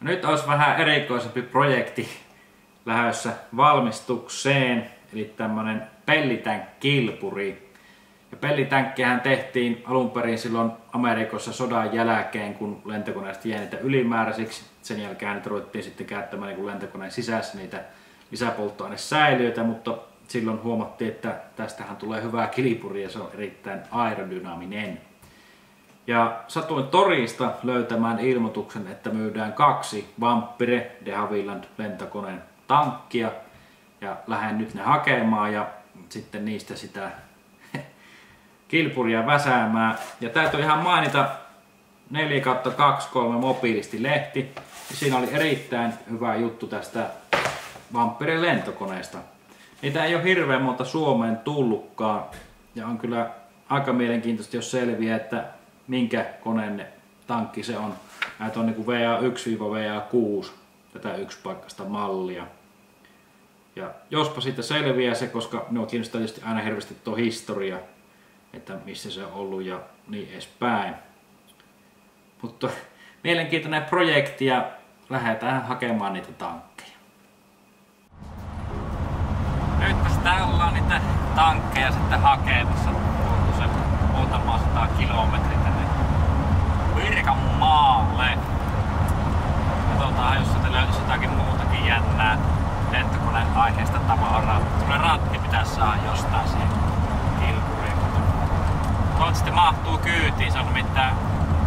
Nyt olisi vähän erikoisempi projekti lähdössä valmistukseen, eli tämmönen pellitank-kilpuri. Ja pellitänkkihän tehtiin alun perin silloin Amerikassa sodan jälkeen, kun lentokoneesta jäi niitä ylimääräisiksi. Sen jälkeen niitä ruvettiin sitten käyttämään niin lentokoneen sisässä niitä lisäpolttoainesäiliöitä, mutta silloin huomattiin, että tästähän tulee hyvää kilpuri ja se on erittäin aerodynaaminen. Ja satuin torista löytämään ilmoituksen, että myydään 2 Vampire de Havilland lentokoneen tankkia. Ja lähden nyt ne hakemaan ja sitten niistä sitä kilpuria väsäämään. Ja täytyy ihan mainita 4/23 mobiilistilehti. Siinä oli erittäin hyvä juttu tästä Vampire lentokoneesta. Niitä ei ole hirveän monta Suomeen tullutkaan. Ja on kyllä aika mielenkiintoista, jos selviää, että minkä koneen tankki se on. Näitä on niin kuin VA1-VA6, tätä yksipaikkaista mallia. Ja jospa siitä selviää se, koska minua kiinnostaa tietysti aina hirveästi tuo historia, että missä se on ollut ja niin edespäin. Mutta mielenkiintoinen projekti ja lähdetään hakemaan niitä tankkeja. Nyt tässä ollaan niitä tankkeja sitten hakemassa. Se muutama 100 kilometriä tänne Pirkanmaalle. Katsotaan, jos sieltä löytyisi jotakin muutakin jännää lentokoneen aiheesta tavaraa. Tulee ratti pitäisi saada jostain siihen kilpuriin. Toivottavasti mahtuu kyytiin, se on nimittäin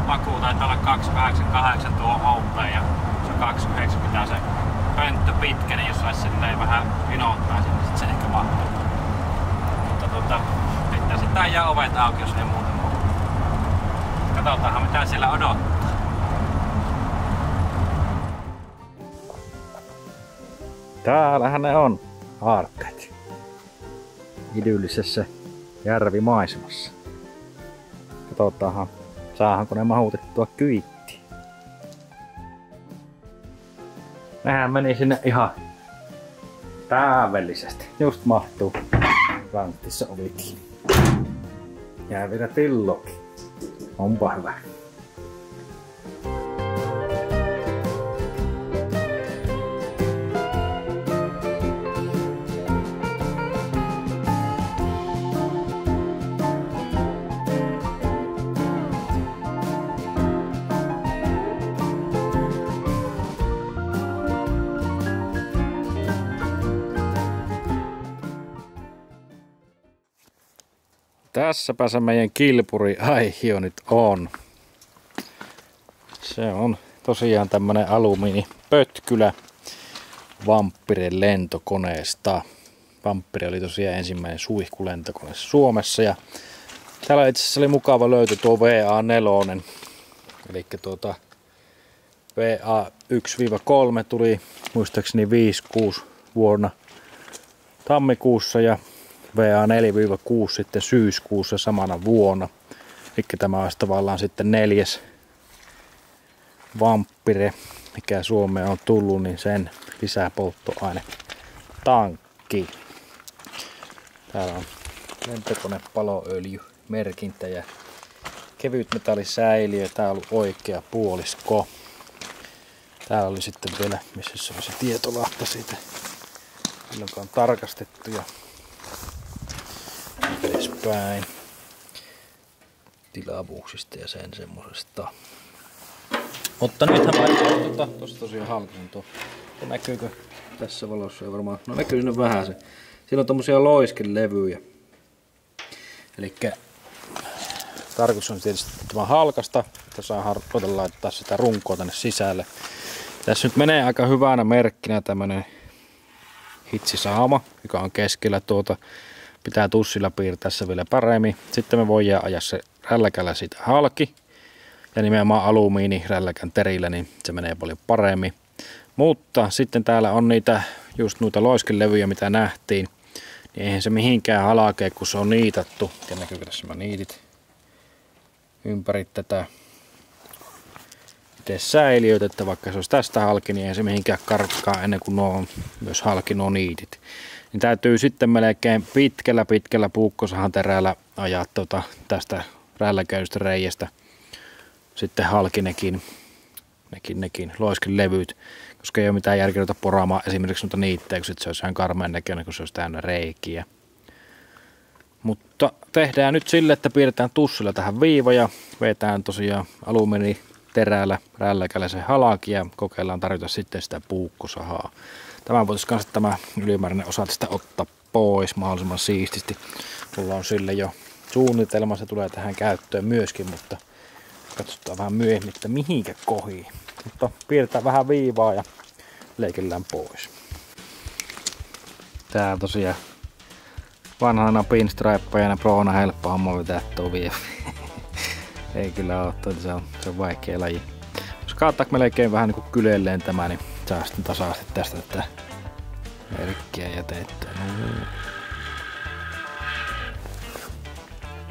makuu taitaa olla 288 tuo open ja se 29 pitää se pönttö pitkä, niin jos saisi silleen vähän vinottaisi, niin sit se ehkä mahtuu. Mutta pitää sitten ajaa ovet auki, jos ei muuta muuta. Katsotaanhan mitä siellä odottaa. Täällähän ne on, haarkkaat. Idyllisessä järvimaisemassa. Katsotaanhan, saahanko ne mahutettua kyyttiin. Nehän meni sinne ihan täydellisesti. Just mahtuu. Ranttissa ovikin. Jää vielä tillokin. Onpa hyvä. Tässäpä se meidän kilpuri aihio nyt on. Se on tosiaan tämmönen alumiinipötkylä Vampire lentokoneesta. Vampire oli tosiaan ensimmäinen suihkulentokone Suomessa ja täällä itse asiassa oli mukava löytö tuo VA4. Eli VA1-3 tuli muistaakseni 5-6 vuonna tammikuussa ja VA4-6 sitten syyskuussa samana vuonna. Eli tämä olisi tavallaan sitten 4. Vampire, mikä Suomeen on tullut, niin sen lisäpolttoaine tankki. Täällä on lentokone paloöljy merkintä ja kevyt metallisäiliö. Tää on ollut oikea puolisko. Täällä oli sitten vielä, missä se on se tietolahta siitä, milloin on tarkastettu ja edespäin tilavuuksista ja sen semmosesta. Mutta nythän mä tossa tosiaan halkasin tuo. Näkyykö tässä valossa? Ei varmaan. No näkyy sinne vähän se. Siellä on tommosia loiskelevyjä. Elikkä tarkoitus on tietysti tämä halkasta, että saa laittaa sitä runkoa tänne sisälle. Tässä nyt menee aika hyvänä merkkinä tämmönen hitsisaama, joka on keskellä tuota. Pitää tussilla piirtää se vielä paremmin. Sitten me voidaan ajaa se rälläkällä siitä halki. Ja nimenomaan alumiini rälläkän terillä, niin se menee paljon paremmin. Mutta sitten täällä on just noita loiskelevyjä, mitä nähtiin. Niin eihän se mihinkään halkee, kun se on niitattu. Ja näkyykö tässä mä niitit ympäri tätä itse säiliöitä, että vaikka se olisi tästä halki, niin eihän se mihinkään karkkaa ennen kuin nuo on myös halki nuo niitit. Niin täytyy sitten melkein pitkällä puukkosahan terällä ajaa tästä rälläkäystä reiästä sitten halkinekin nekin loiskelevyt, koska ei ole mitään järkeä poraamaan esimerkiksi noita niittejä, kun se olisi ihan karmeen näköinen, kun se olisi täynnä reikiä. Mutta tehdään nyt sille, että piirretään tussilla tähän viivoja, vetään tosiaan alumiiniterällä rälläkällä se halki ja kokeillaan tarjota sitten sitä puukkosahaa. Tämä voitaisiin kanssa tämä ylimääräinen osa tästä ottaa pois mahdollisimman siististi. Mulla on sille jo suunnitelma, se tulee tähän käyttöön myöskin, mutta katsotaan vähän myöhemmin, että mihinkä kohiin. Mutta piirretään vähän viivaa ja leikellään pois. Tää tosiaan vanhana pinstripejana proona helppo homma vetää tuo viiva. Ei kyllä oo, se on vaikea laji. Jos kaattaa melkein vähän niinku kylelleen tämä, niin saa sitten tasaasti tästä tätä merkkiä jätettyä.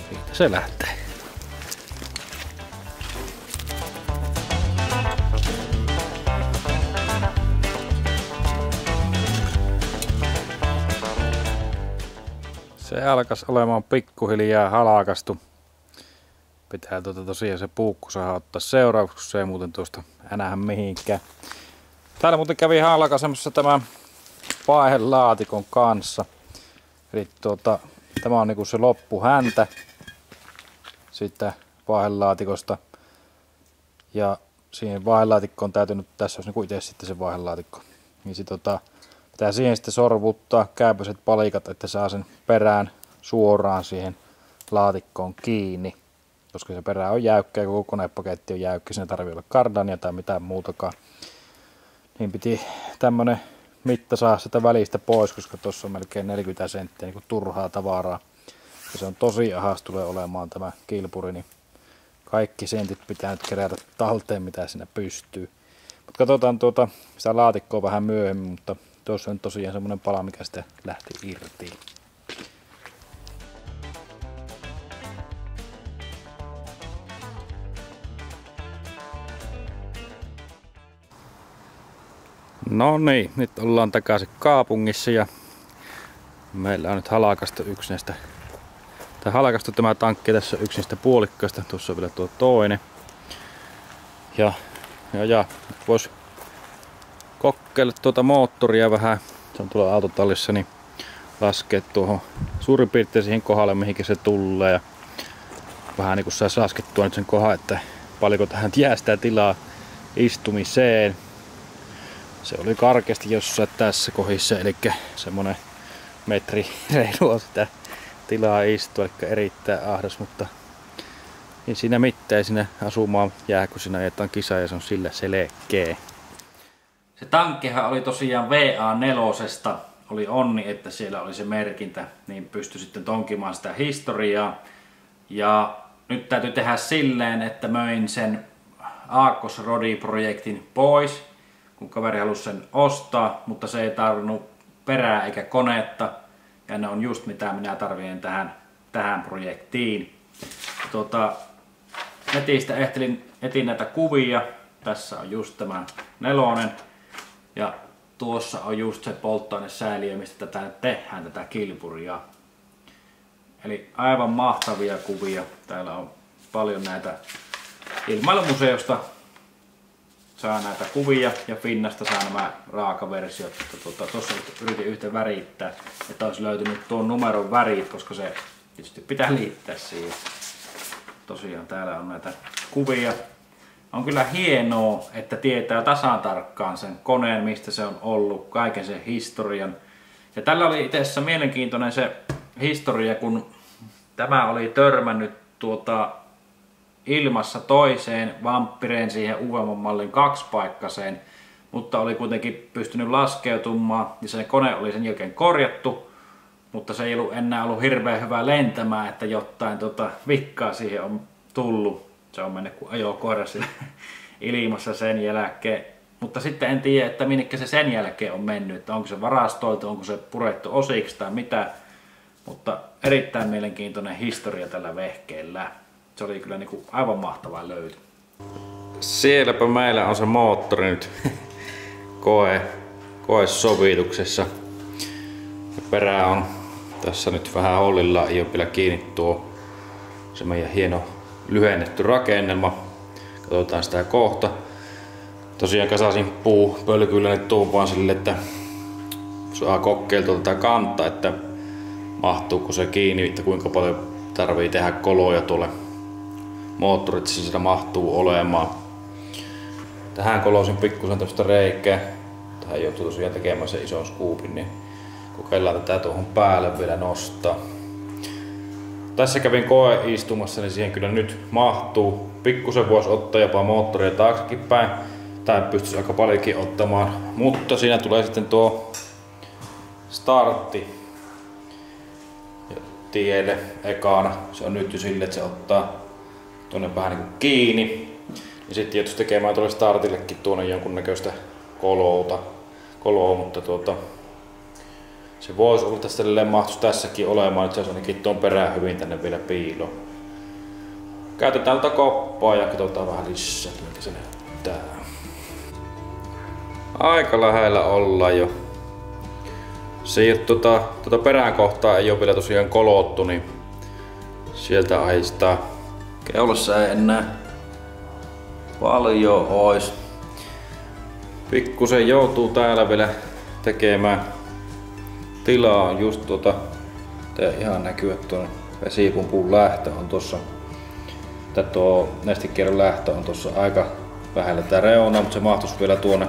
Siitä se lähtee. Se alkas olemaan pikkuhiljaa halakastu. Pitää tosiaan se puukkosaha ottaa seuraavaksi, kun se ei muuten tuosta enää mihinkään. Täällä muuten kävi halkaisemassa tämä vaihelaatikon kanssa. Eli tämä on niinku se loppuhäntä siitä vaihelaatikosta. Ja siihen vaihelaatikkoon on täytynyt, tässä olisi niinku itse sitten se vaihelaatikko. Niin sit pitää siihen sitten sorvuttaa käypäiset palikat, että saa sen perään suoraan siihen laatikkoon kiinni. Koska se perä on jäykkä ja koko konepaketti on jäykkä, siinä tarvii olla kardania tai mitään muutakaan. Niin piti tämmönen mitta saa sitä välistä pois, koska tuossa on melkein 40 senttiä niin kuin turhaa tavaraa. Ja se on tosi ahas tulee olemaan tämä kilpuri, niin kaikki sentit pitää nyt kerätä talteen, mitä siinä pystyy. Mutta katsotaan sitä laatikkoa vähän myöhemmin, mutta tuossa on tosiaan semmonen pala, mikä sitten lähti irti. No niin, nyt ollaan takaisin kaupungissa ja meillä on nyt halakastu tämä tankki tässä yksi niistä puolikkaista. Tuossa on vielä tuo toinen. Ja nyt vois kokeilla tuota moottoria vähän. Se on tuolla autotallissa, niin laskea tuohon suurin piirtein siihen kohdalle, mihinkä se tulee. Ja vähän niin kuin saisi laskettua nyt sen kohdan, että paljonko tähän jää sitä tilaa istumiseen. Se oli karkeasti jossain tässä kohdissa, eli semmonen metri reilua sitä tilaa istua, eli erittäin ahdas, mutta ei siinä mitään, ei siinä asumaan jää, kun siinä ajetaan kisa ja se on sillä selkeä. Se tankkihan oli tosiaan VA4, oli onni, että siellä oli se merkintä, niin pystyi sitten tonkimaan sitä historiaa. Ja nyt täytyy tehdä silleen, että möin sen Aakkos-Rodi-projektin pois, kun kaveri halusi sen ostaa, mutta se ei tarvinnut perää eikä konetta. Ja ne on just mitä minä tarvitsen tähän projektiin. Netistä etin näitä kuvia. Tässä on just tämä 4. Ja tuossa on just se polttoainesääliö, mistä tätä tehdään, tätä kilpuria. Eli aivan mahtavia kuvia. Täällä on paljon näitä Ilmailumuseosta. Saa näitä kuvia ja Finnasta saa nämä raakaversiot. Tuossa yritin yhtä värittää, että olisi löytynyt tuon numeron värit, koska se tietysti pitää liittää siihen. Tosiaan täällä on näitä kuvia. On kyllä hienoa, että tietää tasan tarkkaan sen koneen, mistä se on ollut, kaiken sen historian. Ja tällä oli itse asiassa mielenkiintoinen se historia, kun tämä oli törmännyt ilmassa toiseen Vampireen, siihen uudemman mallin 2-paikkaseen, mutta oli kuitenkin pystynyt laskeutumaan ja se kone oli sen jälkeen korjattu, mutta se ei enää ollut hirveän hyvä lentämään, että jotain vikkaa siihen on tullut. Se on mennyt kuin ajokoira sillä ilmassa sen jälkeen, mutta sitten en tiedä, että minnekä se sen jälkeen on mennyt, että onko se varastoitu, onko se purettu osiksi tai mitä, mutta erittäin mielenkiintoinen historia tällä vehkeellä. Se oli kyllä niinku aivan mahtava löytö. Sielläpä meillä on se moottori nyt koesovituksessa. Ja perä on tässä nyt vähän hollilla, ei ole vielä kiinni tuo se meidän hieno lyhennetty rakennelma. Katsotaan sitä kohta. Tosiaan kasasin puupölkyllä nyt tuupaan sille, että saa kokeiltua tätä kantaa, että mahtuuko se kiinni, että kuinka paljon tarvii tehdä koloja tuolle moottorit, että sitä mahtuu olemaan. Tähän kolosin pikkusen tästä reikää. Tähän joutuu tosiaan tekemään sen ison scoopin, niin kokeillaan tätä tuohon päälle vielä nostaa. Tässä kävin koeistumassa, niin siihen kyllä nyt mahtuu. Pikkusen voisi ottaa jopa moottoria taaksekin päin. Tai pystyisi aika paljonkin ottamaan. Mutta siinä tulee sitten tuo startti tielle ekana. Se on nyt jo silleen, että se ottaa tuonne vähän niin kuin kiinni. Ja sitten joutuisi tekemään tuolle startillekin tuonne jonkunnäköistä koloa, mutta se voisi olla tästä mahtuisi tässäkin olemaan, että se olisi ainakin tuon perään hyvin tänne vielä piiloon. Käytetään tätä koppaa ja katsotaan vähän lisää, miltä se näyttää. Aika lähellä ollaan jo. Se ei ole tuota perään kohtaa ei ole vielä tosiaan kolottu, niin sieltä ahistaa. Keulassa ei enää paljon ois. Pikkusen joutuu täällä vielä tekemään tilaa just tää ihan näkyy, että tuon vesipumpun lähtö on tossa. Tuo nestekierron lähtö on tossa aika lähellä tää reuna, mutta se mahtuisi vielä tuonne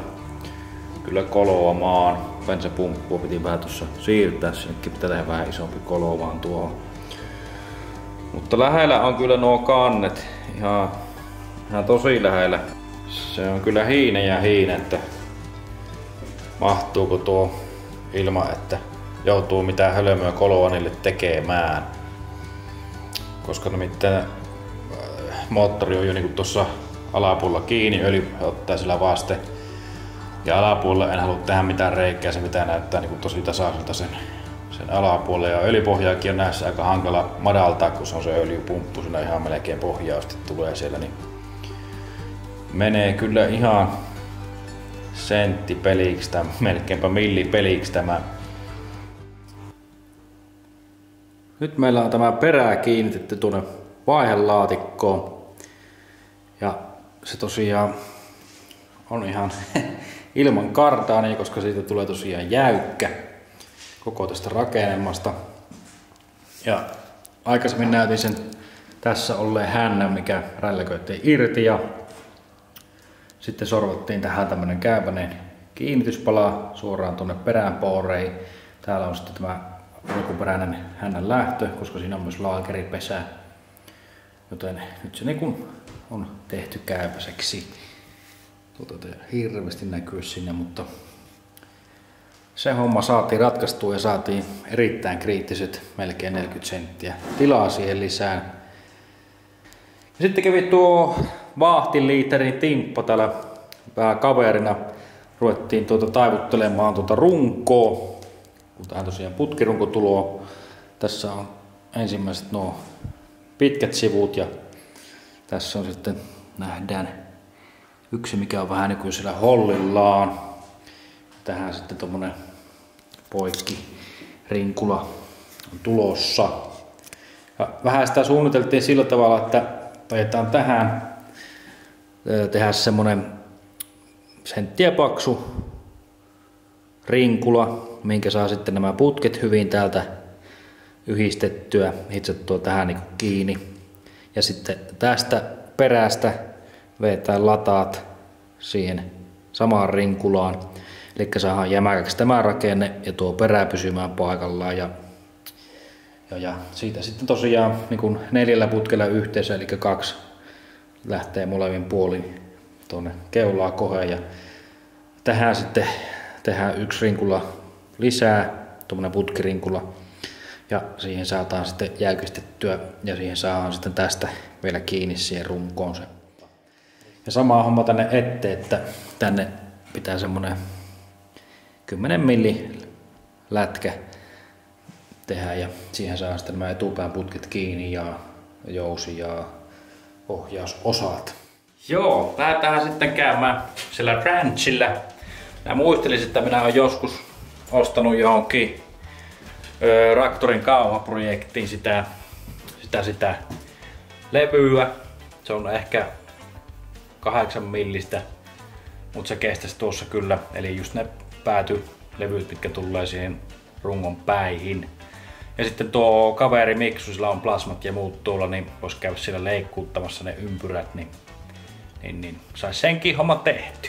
kyllä koloamaan. Bensapumppua piti vähän tuossa siirtää, sinnekin pitää tehdä vähän isompi koloamaan tuohon. Mutta lähellä on kyllä nuo kannet, ihan tosi lähellä. Se on kyllä hiine, että mahtuuko tuo ilman, että joutuu mitään hölmöä koloa niille tekemään. Koska nimittäin moottori on jo niinku tuossa alapuolella kiinni, öljy ottaa sillä vaste. Ja alapuolella en halua tehdä mitään reikää, se pitää näyttää niinku tosi tasaiselta sen alapuolella. Ja öljypohjaakin on näissä aika hankala madaltaa, kun se on se öljypumppu, siinä ihan melkein pohjausti tulee siellä. Niin menee kyllä ihan senttipeliksi, melkeinpä millipeliksi tämä. Nyt meillä on tämä perä kiinnitetty tuonne vaihelaatikkoon. Ja se tosiaan on ihan ilman kardaania, koska siitä tulee tosiaan jäykkä koko tästä rakennelmasta. Ja aikaisemmin näytin sen tässä olleen hännän, mikä rälläköitiin irti, ja sitten sorvattiin tähän tämmönen käypäinen kiinnityspala suoraan tuonne peräänpooreihin. Täällä on sitten tämä alkuperäinen hännän lähtö, koska siinä on myös laakeripesä. Joten nyt se niin on tehty käypäiseksi. Hirveästi näkyy sinne, mutta se homma saatiin ratkaistua ja saatiin erittäin kriittiset melkein 40 senttiä tilaa siihen lisään. Ja sitten kävi tuo vahtiliiterin Timppo täällä vähän kaverina. Ruvettiin taivuttelemaan runkoa, kun tähän tosiaan putkirunko tulo. Tässä on ensimmäiset nuo pitkät sivut ja tässä on sitten nähdään yksi, mikä on vähän nykyisellä hollillaan. Tähän sitten tommonen poikkirinkula on tulossa. Ja vähän sitä suunniteltiin sillä tavalla, että tajetaan tähän tehdä semmonen senttiä paksu rinkula, minkä saa sitten nämä putket hyvin täältä yhdistettyä, hitsattua tähän niin kiinni. Ja sitten tästä perästä vetään lataat siihen samaan rinkulaan. Eli saadaan jämäkäksi tämä rakenne ja tuo perä pysymään paikallaan. Ja siitä sitten tosiaan niin 4 putkella yhteensä, eli 2 lähtee molemmin puolin tuonne keulaa koheen. Ja tähän sitten tehdään 1 rinkula lisää, tuommoinen putkirinkula. Ja siihen saadaan sitten jäykistettyä ja siihen saadaan sitten tästä vielä kiinni siihen runkoon se. Ja sama homma tänne eteen, että tänne pitää semmonen 10 milli lätkä tehdä ja siihen saa sitten nämä etupään putket kiinni ja jousi ja ohjausosat. Joo, lähdetään sitten käymään siellä ranchilla. Mä muistelisin, että minä olen joskus ostanut johonkin Raktorin kauhaprojektiin sitä levyä. Se on ehkä 8 millistä Mutta se kestäisi tuossa kyllä, eli just ne päätylevyt, mitkä tulee siihen rungon päihin. Ja sitten tuo kaveri Miksu, sillä on plasmat ja muut tuolla, niin vois käydä siellä leikkuuttamassa ne ympyrät, niin sais senkin homma tehty.